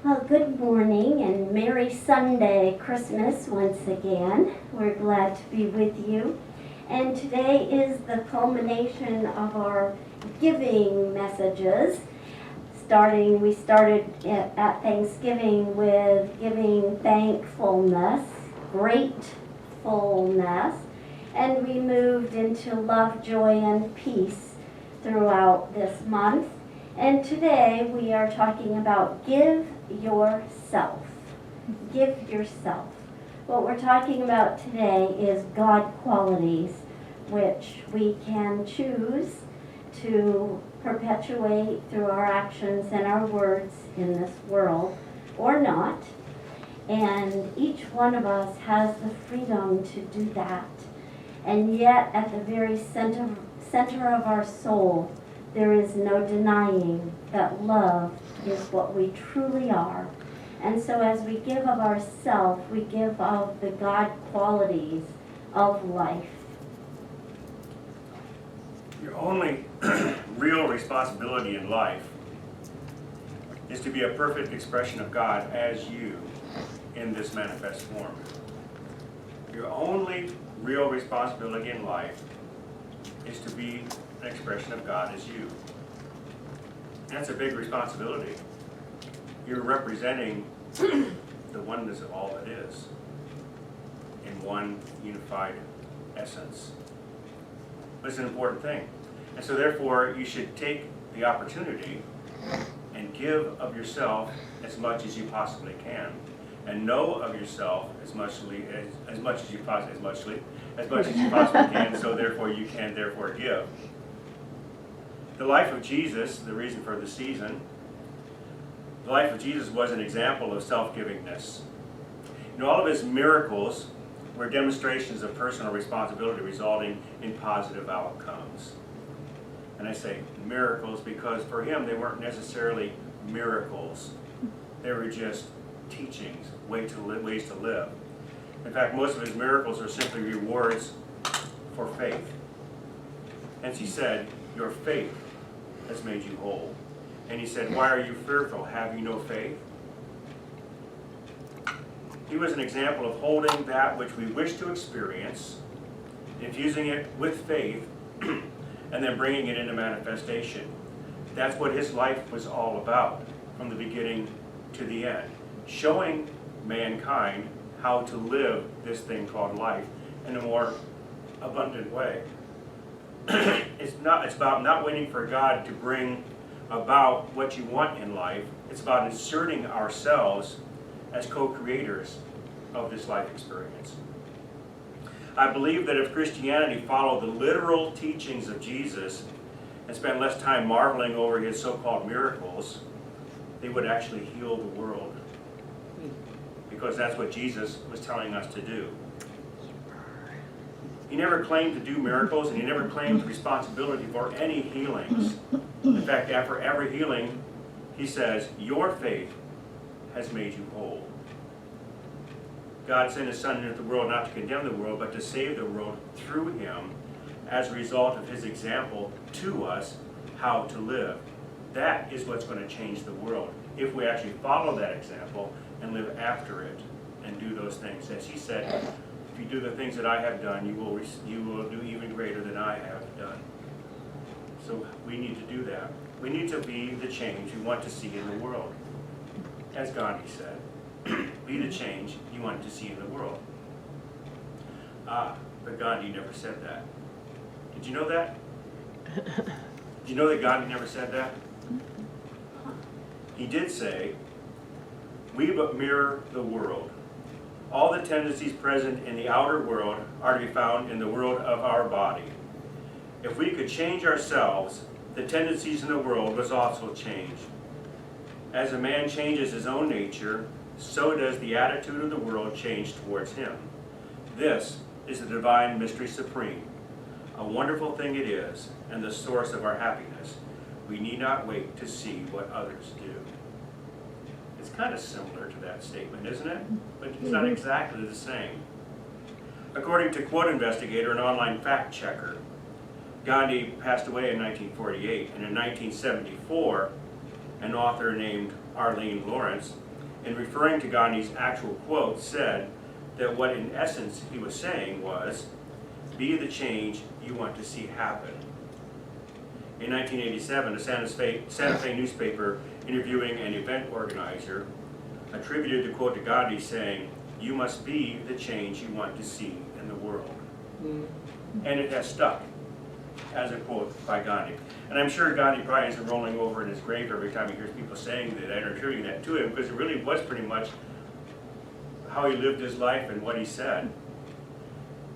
Well, good morning and Merry Sunday Christmas once again. We're glad to be with you. And today is the culmination of our giving messages. We started at Thanksgiving with giving thankfulness, gratefulness, and we moved into love, joy, and peace throughout this month. And today we are talking about give yourself. Give yourself. What we're talking about today is God qualities, which we can choose to perpetuate through our actions and our words in this world or not. And each one of us has the freedom to do that. And yet at the very center of our soul, there is no denying that love is what we truly are. And so as we give of ourselves, we give of the God qualities of life. Your only real responsibility in life is to be a perfect expression of God as you in this manifest form. Your only real responsibility in life is to be an expression of God as you. That's a big responsibility. You're representing the oneness of all that is in one unified essence. But it's an important thing. And so therefore, you should take the opportunity and give of yourself as much as you possibly can. And know of yourself as much as you possibly can, so therefore you can therefore give. The life of Jesus, the reason for the season, the life of Jesus was an example of self-givingness. All of his miracles were demonstrations of personal responsibility resulting in positive outcomes. And I say miracles because for him they weren't necessarily miracles. They were just teachings, ways to live. In fact, most of his miracles are simply rewards for faith. Hence he said, your faith has made you whole. And he said, why are you fearful? Have you no faith? He was an example of holding that which we wish to experience, infusing it with faith, and then bringing it into manifestation. That's what his life was all about, from the beginning to the end. Showing mankind how to live this thing called life in a more abundant way. It's about not waiting for God to bring about what you want in life. It's about inserting ourselves as co-creators of this life experience. I believe that if Christianity followed the literal teachings of Jesus and spent less time marveling over his so-called miracles, they would actually heal the world. Because that's what Jesus was telling us to do. He never claimed to do miracles, and he never claimed responsibility for any healings. In fact, after every healing, he says, your faith has made you whole. God sent his Son into the world not to condemn the world, but to save the world through him as a result of his example to us how to live. That is what's going to change the world, if we actually follow that example and live after it and do those things. As he said, if you do the things that I have done, you will do even greater than I have done. So we need to do that. We need to be the change we want to see in the world. As Gandhi said, be the change you want to see in the world. But Gandhi never said that. Did you know that? Did you know that Gandhi never said that? He did say, we but mirror the world. All the tendencies present in the outer world are to be found in the world of our body. If we could change ourselves, the tendencies in the world must also change. As a man changes his own nature, so does the attitude of the world change towards him. This is the divine mystery supreme. A wonderful thing it is, and the source of our happiness. We need not wait to see what others do. It's kind of similar to that statement, isn't it? But it's not exactly the same. According to Quote Investigator, an online fact checker, Gandhi passed away in 1948, and in 1974, an author named Arlene Lawrence in referring to Gandhi's actual quote, said that what in essence he was saying was, be the change you want to see happen. In 1987, a Santa Fe newspaper interviewing an event organizer attributed the quote to Gandhi, saying, you must be the change you want to see in the world. And it has stuck as a quote by Gandhi. And I'm sure Gandhi probably isn't rolling over in his grave every time he hears people saying that and attributing that to him, because it really was pretty much how he lived his life and what he said.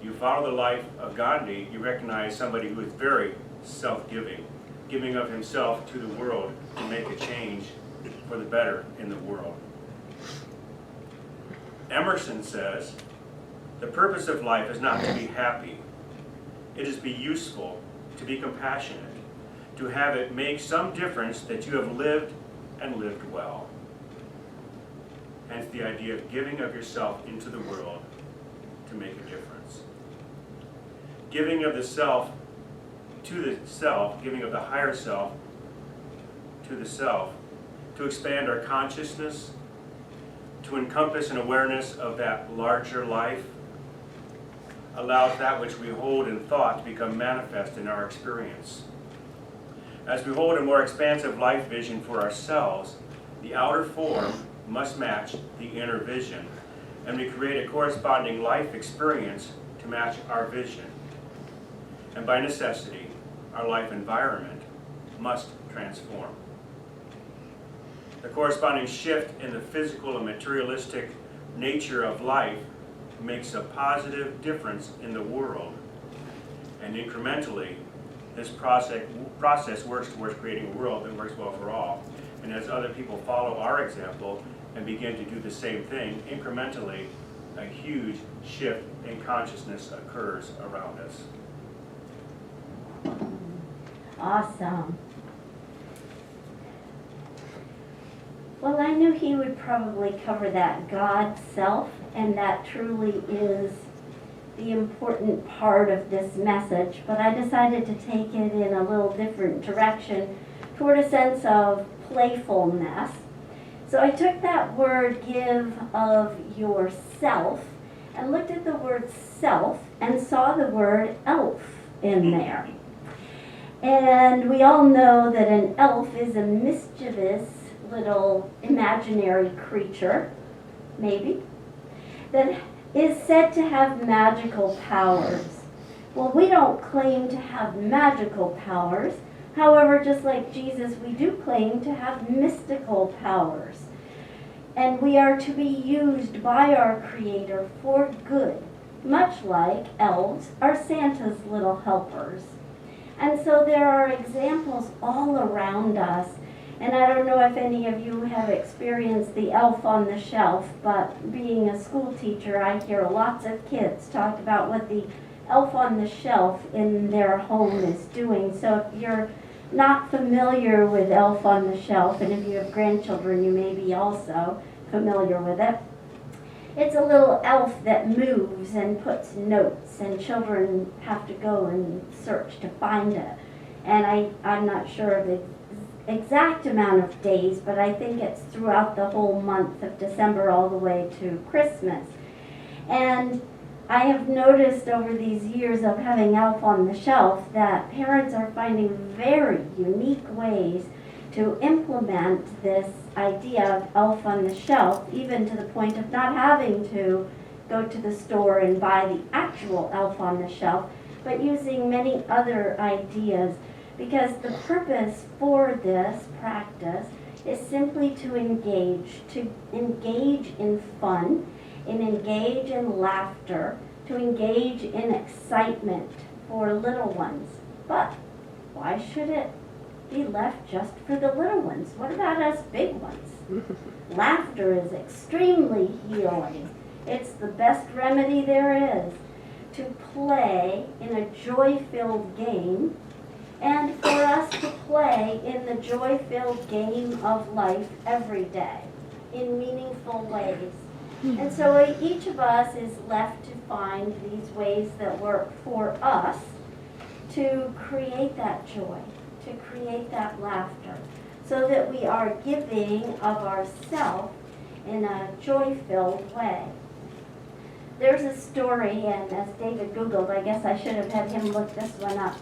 You follow the life of Gandhi, you recognize somebody who is very self-giving, giving of himself to the world to make a change for the better in the world. Emerson says, the purpose of life is not to be happy. It is to be useful, to be compassionate, to have it make some difference that you have lived and lived well. Hence the idea of giving of yourself into the world to make a difference. Giving of the self to the self, giving of the higher self to the self, to expand our consciousness, to encompass an awareness of that larger life, allows that which we hold in thought to become manifest in our experience. As we hold a more expansive life vision for ourselves, the outer form must match the inner vision, and we create a corresponding life experience to match our vision. And by necessity, our life environment must transform. The corresponding shift in the physical and materialistic nature of life makes a positive difference in the world. And incrementally, this process works towards creating a world that works well for all. And as other people follow our example and begin to do the same thing, incrementally, a huge shift in consciousness occurs around us. Awesome. Well, I knew he would probably cover that God self, and that truly is the important part of this message, but I decided to take it in a little different direction toward a sense of playfulness. So I took that word give of yourself and looked at the word self and saw the word elf in there. And we all know that an elf is a mischievous little imaginary creature, maybe, that is said to have magical powers. Well, we don't claim to have magical powers. However, just like Jesus, we do claim to have mystical powers. And we are to be used by our Creator for good, much like elves are Santa's little helpers. And so there are examples all around us. And I don't know if any of you have experienced the elf on the shelf, but being a school teacher, I hear lots of kids talk about what the elf on the shelf in their home is doing. So if you're not familiar with elf on the shelf, and if you have grandchildren, you may be also familiar with it. It's a little elf that moves and puts notes, and children have to go and search to find it. And I'm not sure of the exact amount of days, but I think it's throughout the whole month of December all the way to Christmas. And I have noticed over these years of having elf on the shelf that parents are finding very unique ways to implement this idea of elf on the shelf, even to the point of not having to go to the store and buy the actual elf on the shelf, but using many other ideas, because the purpose for this practice is simply to engage in fun, and engage in laughter, to engage in excitement for little ones. But why should it be left just for the little ones? What about us big ones? Laughter is extremely healing. It's the best remedy there is to play in a joy-filled game, and for us to play in the joy-filled game of life every day in meaningful ways. And so each of us is left to find these ways that work for us to create that joy, to create that laughter, so that we are giving of ourselves in a joy-filled way. There's a story, and as David Googled, I guess I should have had him look this one up.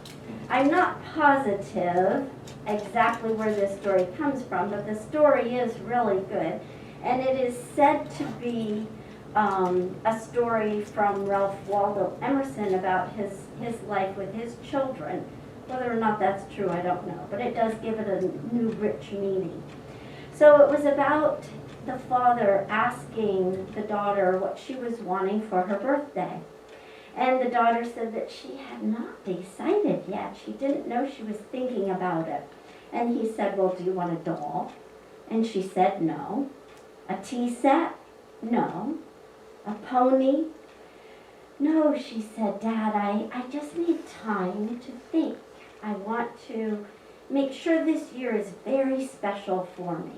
I'm not positive exactly where this story comes from, but the story is really good. And it is said to be a story from Ralph Waldo Emerson about his life with his children. Whether or not that's true, I don't know, but it does give it a new rich meaning. So it was about the father asking the daughter what she was wanting for her birthday. And the daughter said that she had not decided yet. She didn't know she was thinking about it. And he said, well, do you want a doll? And she said no. A tea set? No. A pony? No, she said, Dad, I just need time to think. I want to make sure this year is very special for me.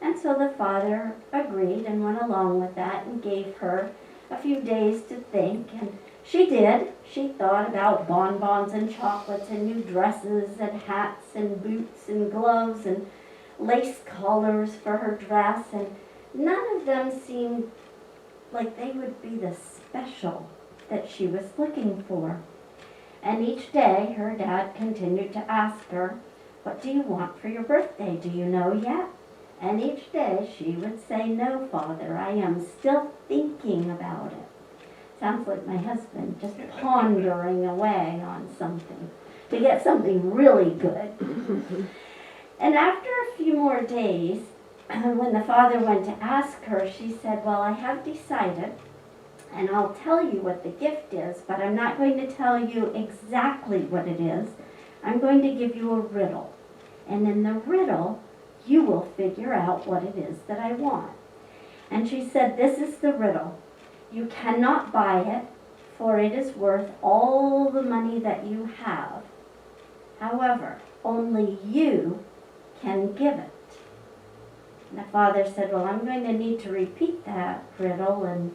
And so the father agreed and went along with that and gave her a few days to think. And she did. She thought about bonbons and chocolates and new dresses and hats and boots and gloves and lace collars for her dress. And none of them seemed like they would be the special that she was looking for. And each day her dad continued to ask her, what do you want for your birthday? Do you know yet? And each day she would say, no, Father, I am still thinking about it. Sounds like my husband, just pondering away on something to get something really good. And after a few more days, when the father went to ask her, she said, well, I have decided, and I'll tell you what the gift is, but I'm not going to tell you exactly what it is. I'm going to give you a riddle. And in the riddle, you will figure out what it is that I want. And she said, this is the riddle. You cannot buy it, for it is worth all the money that you have. However, only you can give it. And the father said, well, I'm going to need to repeat that riddle and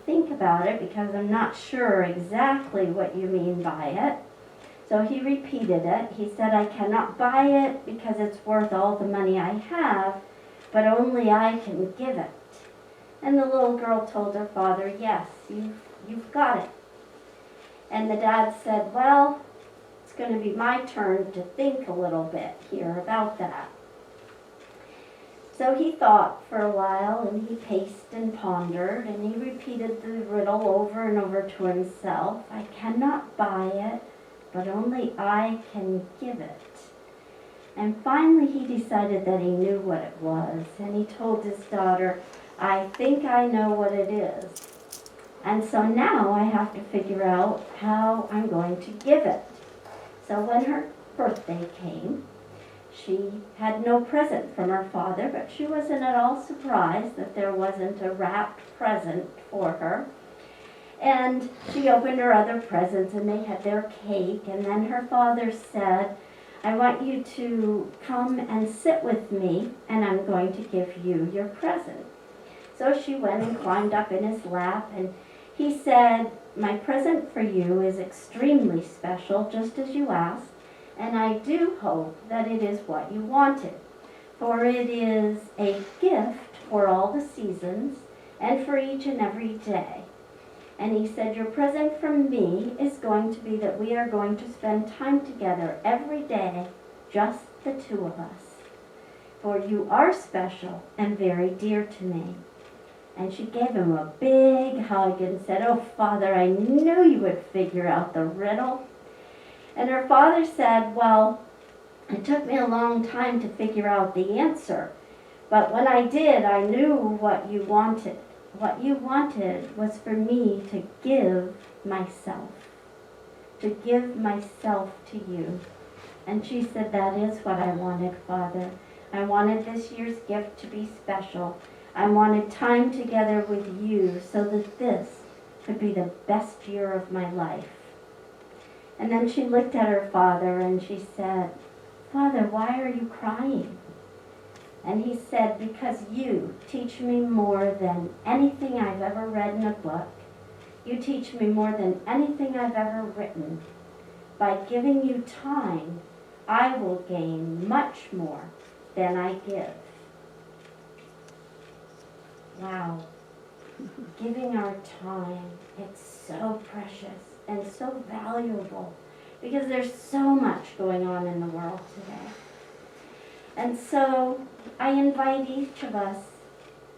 think about it because I'm not sure exactly what you mean by it. So he repeated it. He said, I cannot buy it because it's worth all the money I have, but only I can give it. And the little girl told her father, yes, you've got it. And the dad said, well, it's going to be my turn to think a little bit here about that. So he thought for a while, and he paced and pondered, and he repeated the riddle over and over to himself. I cannot buy it, but only I can give it. And finally he decided that he knew what it was, and he told his daughter, I think I know what it is. And so now I have to figure out how I'm going to give it. So when her birthday came, she had no present from her father, but she wasn't at all surprised that there wasn't a wrapped present for her. And she opened her other presents, and they had their cake, and then her father said, I want you to come and sit with me, and I'm going to give you your present. So she went and climbed up in his lap, and he said, my present for you is extremely special, just as you asked, and I do hope that it is what you wanted, for it is a gift for all the seasons and for each and every day. And he said, your present from me is going to be that we are going to spend time together every day, just the two of us. For you are special and very dear to me. And she gave him a big hug and said, oh, Father, I knew you would figure out the riddle. And her father said, well, it took me a long time to figure out the answer. But when I did, I knew what you wanted. What you wanted was for me to give myself. To give myself to you. And she said, that is what I wanted, Father. I wanted this year's gift to be special. I wanted time together with you so that this could be the best year of my life. And then she looked at her father and she said, Father, why are you crying? And he said, because you teach me more than anything I've ever read in a book. You teach me more than anything I've ever written. By giving you time, I will gain much more than I give. Wow. Giving our time, it's so precious and so valuable because there's so much going on in the world today. And so I invite each of us,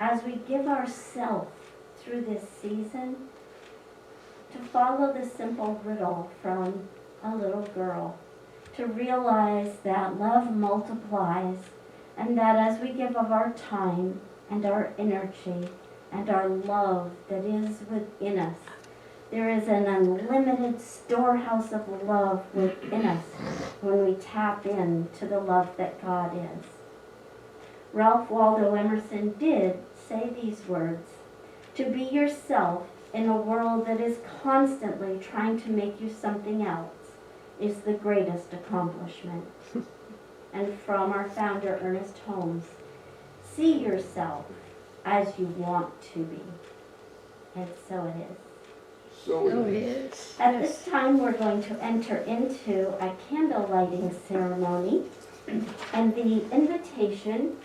as we give ourselves through this season, to follow the simple riddle from a little girl, to realize that love multiplies, and that as we give of our time and our energy and our love that is within us, there is an unlimited storehouse of love within us when we tap into the love that God is. Ralph Waldo Emerson did say these words: "To be yourself in a world that is constantly trying to make you something else is the greatest accomplishment." And from our founder, Ernest Holmes, "See yourself as you want to be." And so it is. So Oh, it it is. is. At this time, we're going to enter into a candle lighting ceremony. And the invitation,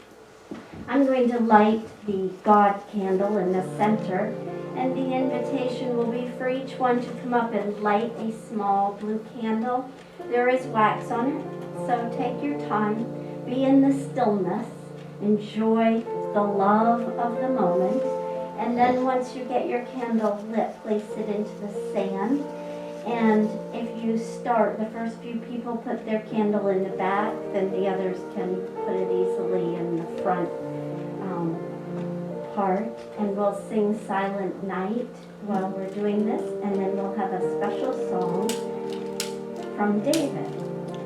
I'm going to light the God candle in the center. And the invitation will be for each one to come up and light a small blue candle. There is wax on it, so take your time. Be in the stillness. Enjoy the love of the moment. And then once you get your candle lit, place it into the sand. And if you start, the first few people put their candle in the back, then the others can put it easily in the front part. And we'll sing Silent Night while we're doing this. And then we'll have a special song from David,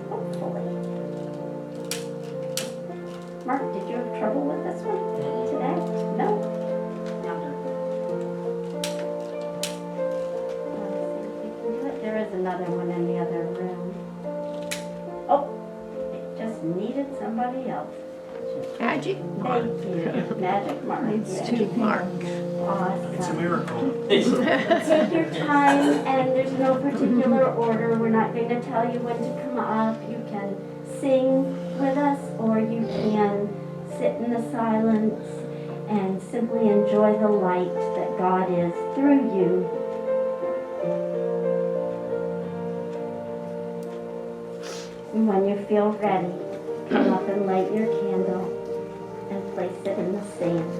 hopefully. Mark, did you have trouble with this one today? No? There is another one in the other room. Oh, it just needed somebody else. Magic mark. Thank you. Magic Mark. Needs Yeah. to mark. It's a Awesome. miracle. Take your time, and there's no particular order. We're not going to tell you when to come up. You can sing with us, or you can sit in the silence and simply enjoy the light that God is through you. And when you feel ready, come up and light your candle and place it in the sand.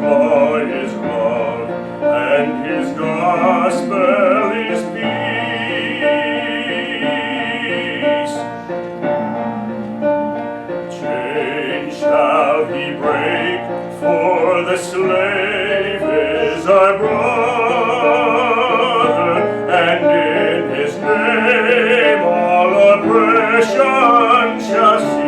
law is love, and his gospel is peace. Chain shall he break, for the slave is our brother, and in his name all oppression shall cease.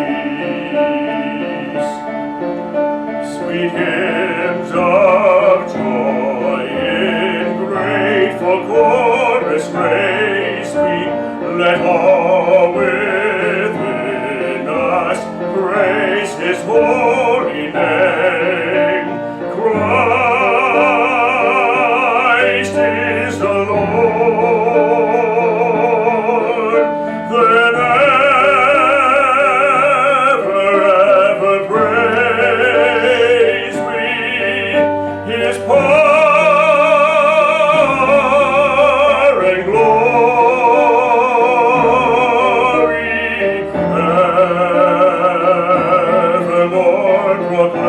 Sweet hymns of joy in grateful chorus raise we, let all within us praise his holy name. Christ is the Lord, then ever praise we his power and glory, evermore proclaim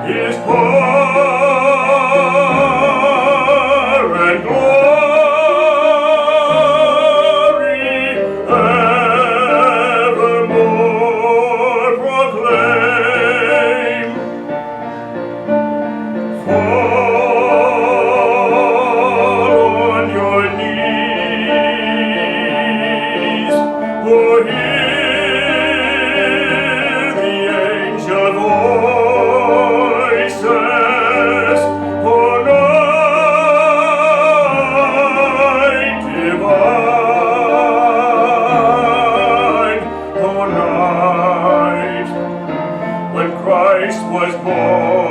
his power and glory, evermore proclaim. Fall on your knees, or hear the angel voices, for night divine, O night when Christ was born.